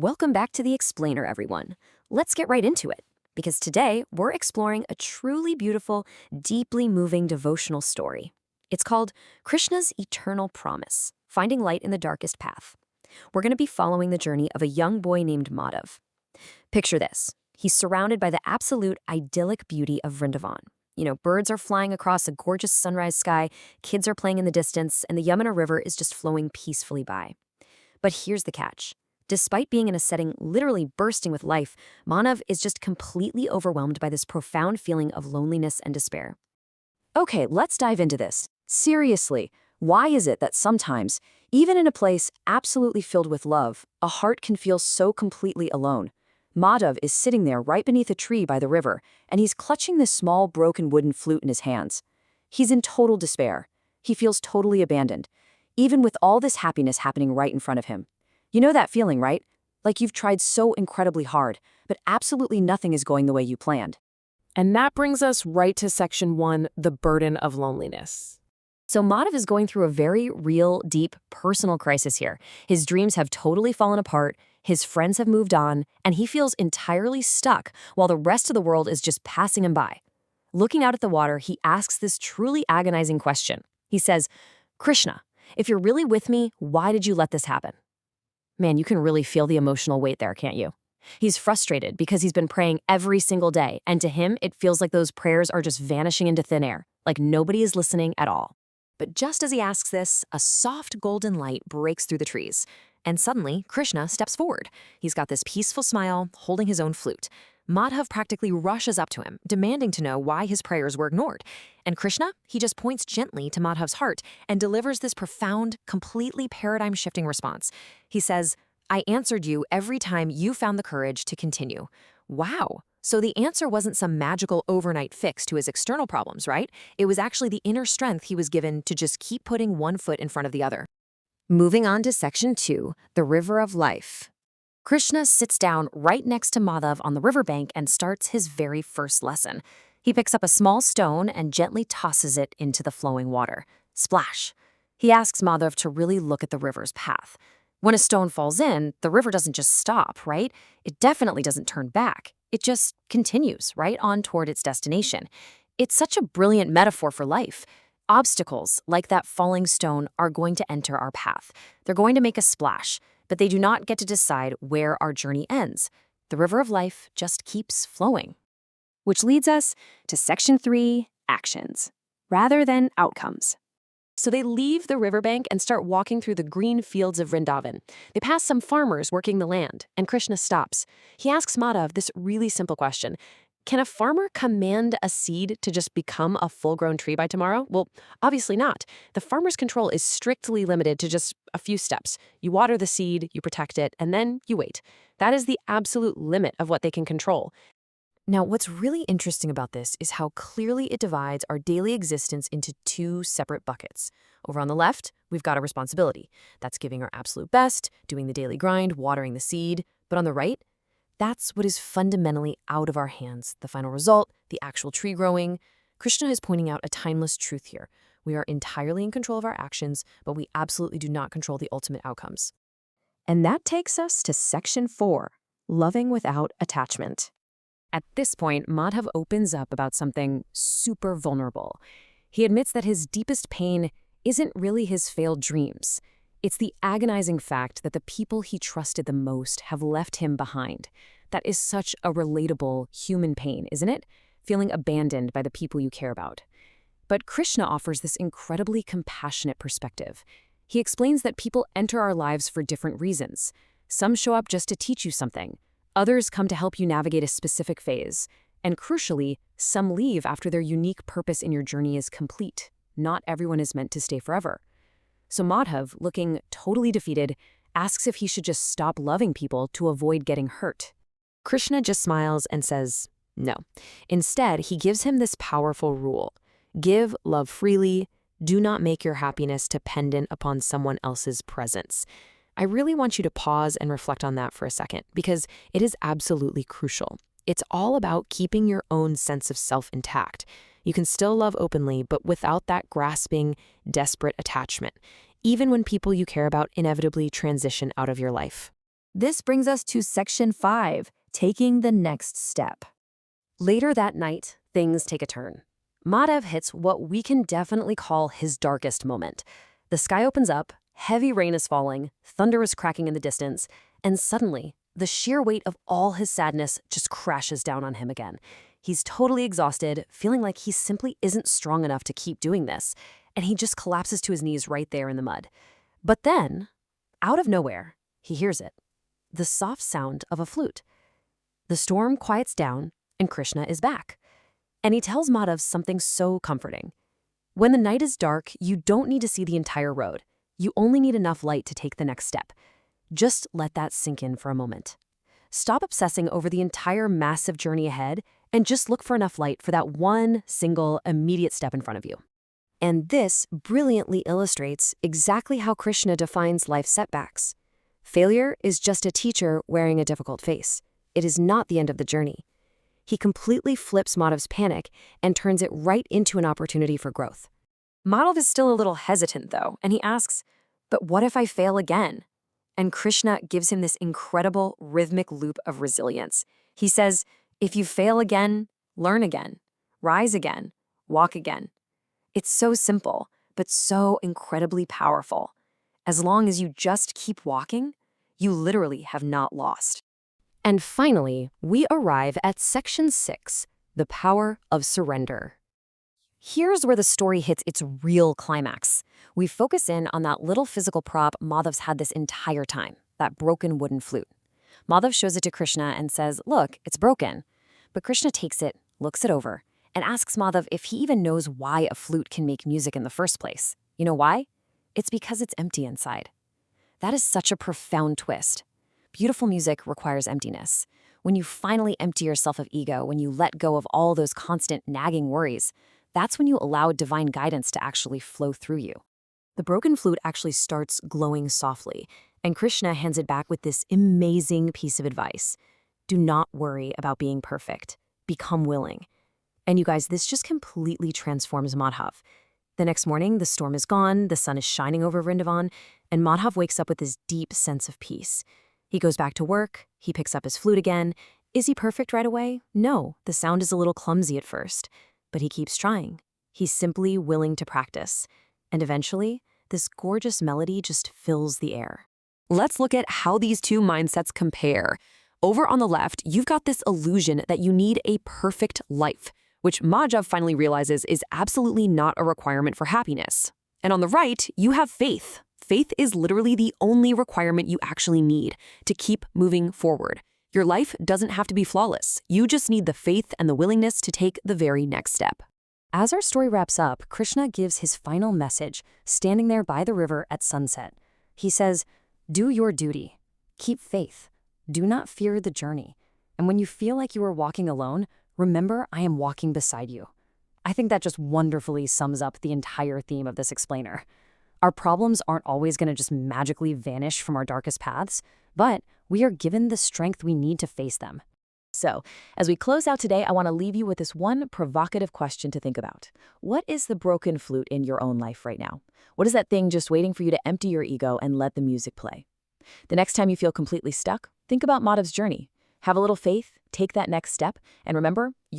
Welcome back to the Explainer, everyone. Let's get right into it, because today we're exploring a truly beautiful, deeply moving devotional story. It's called Krishna's Eternal Promise, Finding Light in the Darkest Path. We're going to be following the journey of a young boy named Madhav. Picture this. He's surrounded by the absolute idyllic beauty of Vrindavan. Birds are flying across a gorgeous sunrise sky, kids are playing in the distance, and the Yamuna River is just flowing peacefully by. But here's the catch. Despite being in a setting literally bursting with life, Madhav is just completely overwhelmed by this profound feeling of loneliness and despair. Okay, let's dive into this. Seriously, why is it that sometimes, even in a place absolutely filled with love, a heart can feel so completely alone? Madhav is sitting there right beneath a tree by the river, and he's clutching this small broken wooden flute in his hands. He's in total despair. He feels totally abandoned, even with all this happiness happening right in front of him. You know that feeling, right? Like you've tried so incredibly hard, but absolutely nothing is going the way you planned. And that brings us right to section 1, the burden of loneliness. So Madhav is going through a very real, deep, personal crisis here. His dreams have totally fallen apart, his friends have moved on, and he feels entirely stuck while the rest of the world is just passing him by. Looking out at the water, he asks this truly agonizing question. He says, "Krishna, if you're really with me, why did you let this happen?" Man, you can really feel the emotional weight there, can't you? He's frustrated because he's been praying every single day, and to him, it feels like those prayers are just vanishing into thin air, like nobody is listening at all. But just as he asks this, a soft golden light breaks through the trees, and suddenly, Krishna steps forward. He's got this peaceful smile, holding his own flute. Madhav practically rushes up to him, demanding to know why his prayers were ignored. And Krishna, he just points gently to Madhav's heart and delivers this profound, completely paradigm-shifting response. He says, "I answered you every time you found the courage to continue." Wow! So the answer wasn't some magical overnight fix to his external problems, right? It was actually the inner strength he was given to just keep putting one foot in front of the other. Moving on to section 2, the River of Life. Krishna sits down right next to Madhav on the riverbank and starts his very first lesson. He picks up a small stone and gently tosses it into the flowing water. Splash! He asks Madhav to really look at the river's path. When a stone falls in, the river doesn't just stop, right? It definitely doesn't turn back. It just continues right on toward its destination. It's such a brilliant metaphor for life. Obstacles, like that falling stone, are going to enter our path. They're going to make a splash, but they do not get to decide where our journey ends. The river of life just keeps flowing. Which leads us to section 3, actions, rather than outcomes. So they leave the riverbank and start walking through the green fields of Vrindavan. They pass some farmers working the land, and Krishna stops. He asks Madhav this really simple question. Can a farmer command a seed to just become a full-grown tree by tomorrow? Well, obviously not. The farmer's control is strictly limited to just a few steps. You water the seed, you protect it, and then you wait. That is the absolute limit of what they can control. Now, what's really interesting about this is how clearly it divides our daily existence into 2 separate buckets. Over on the left, we've got a responsibility. That's giving our absolute best, doing the daily grind, watering the seed. But on the right, that's what is fundamentally out of our hands, the final result, the actual tree growing. Krishna is pointing out a timeless truth here. We are entirely in control of our actions, but we absolutely do not control the ultimate outcomes. And that takes us to section 4, loving without attachment. At this point, Madhav opens up about something super vulnerable. He admits that his deepest pain isn't really his failed dreams. It's the agonizing fact that the people he trusted the most have left him behind. That is such a relatable human pain, isn't it? Feeling abandoned by the people you care about. But Krishna offers this incredibly compassionate perspective. He explains that people enter our lives for different reasons. Some show up just to teach you something. Others come to help you navigate a specific phase. And crucially, some leave after their unique purpose in your journey is complete. Not everyone is meant to stay forever. So Madhav, looking totally defeated, asks if he should just stop loving people to avoid getting hurt. Krishna just smiles and says, no. Instead, he gives him this powerful rule. Give love freely. Do not make your happiness dependent upon someone else's presence. I really want you to pause and reflect on that for a second, because it is absolutely crucial. It's all about keeping your own sense of self intact. You can still love openly, but without that grasping, desperate attachment, even when people you care about inevitably transition out of your life. This brings us to section 5, taking the next step. Later that night, things take a turn. Madhav hits what we can definitely call his darkest moment. The sky opens up, heavy rain is falling, thunder is cracking in the distance, and suddenly, the sheer weight of all his sadness just crashes down on him again. He's totally exhausted, feeling like he simply isn't strong enough to keep doing this, and he just collapses to his knees right there in the mud. But then, out of nowhere, he hears it. The soft sound of a flute. The storm quiets down, and Krishna is back. And he tells Madhav something so comforting. When the night is dark, you don't need to see the entire road. You only need enough light to take the next step. Just let that sink in for a moment. Stop obsessing over the entire massive journey ahead and just look for enough light for that one single immediate step in front of you. And this brilliantly illustrates exactly how Krishna defines life setbacks. Failure is just a teacher wearing a difficult face. It is not the end of the journey. He completely flips Madhav's panic and turns it right into an opportunity for growth. Madhav is still a little hesitant, though, and he asks, "But what if I fail again?" And Krishna gives him this incredible rhythmic loop of resilience. He says, "If you fail again, learn again, rise again, walk again." It's so simple, but so incredibly powerful. As long as you just keep walking, you literally have not lost. And finally, we arrive at section 6, the power of surrender. Here's where the story hits its real climax. We focus in on that little physical prop Madhav's had this entire time, that broken wooden flute. Madhav shows it to Krishna and says, "Look, it's broken." But Krishna takes it, looks it over, and asks Madhav if he even knows why a flute can make music in the first place. You know why? It's because it's empty inside. That is such a profound twist. Beautiful music requires emptiness. When you finally empty yourself of ego, when you let go of all those constant nagging worries, that's when you allow divine guidance to actually flow through you. The broken flute actually starts glowing softly, and Krishna hands it back with this amazing piece of advice. Do not worry about being perfect. Become willing. And you guys, this just completely transforms Madhav. The next morning, the storm is gone, the sun is shining over Vrindavan, and Madhav wakes up with this deep sense of peace. He goes back to work, he picks up his flute again. Is he perfect right away? No, the sound is a little clumsy at first, but he keeps trying. He's simply willing to practice. And eventually, this gorgeous melody just fills the air. Let's look at how these two mindsets compare. Over on the left, you've got this illusion that you need a perfect life, which Madhav finally realizes is absolutely not a requirement for happiness. And on the right, you have faith. Faith is literally the only requirement you actually need to keep moving forward. Your life doesn't have to be flawless. You just need the faith and the willingness to take the very next step. As our story wraps up, Krishna gives his final message, standing there by the river at sunset. He says, "Do your duty. Keep faith. Do not fear the journey. And when you feel like you are walking alone, remember I am walking beside you." I think that just wonderfully sums up the entire theme of this explainer. Our problems aren't always going to just magically vanish from our darkest paths, but we are given the strength we need to face them. So, as we close out today, I want to leave you with this one provocative question to think about. What is the broken flute in your own life right now? What is that thing just waiting for you to empty your ego and let the music play? The next time you feel completely stuck, think about Madhav's journey. Have a little faith, take that next step, and remember,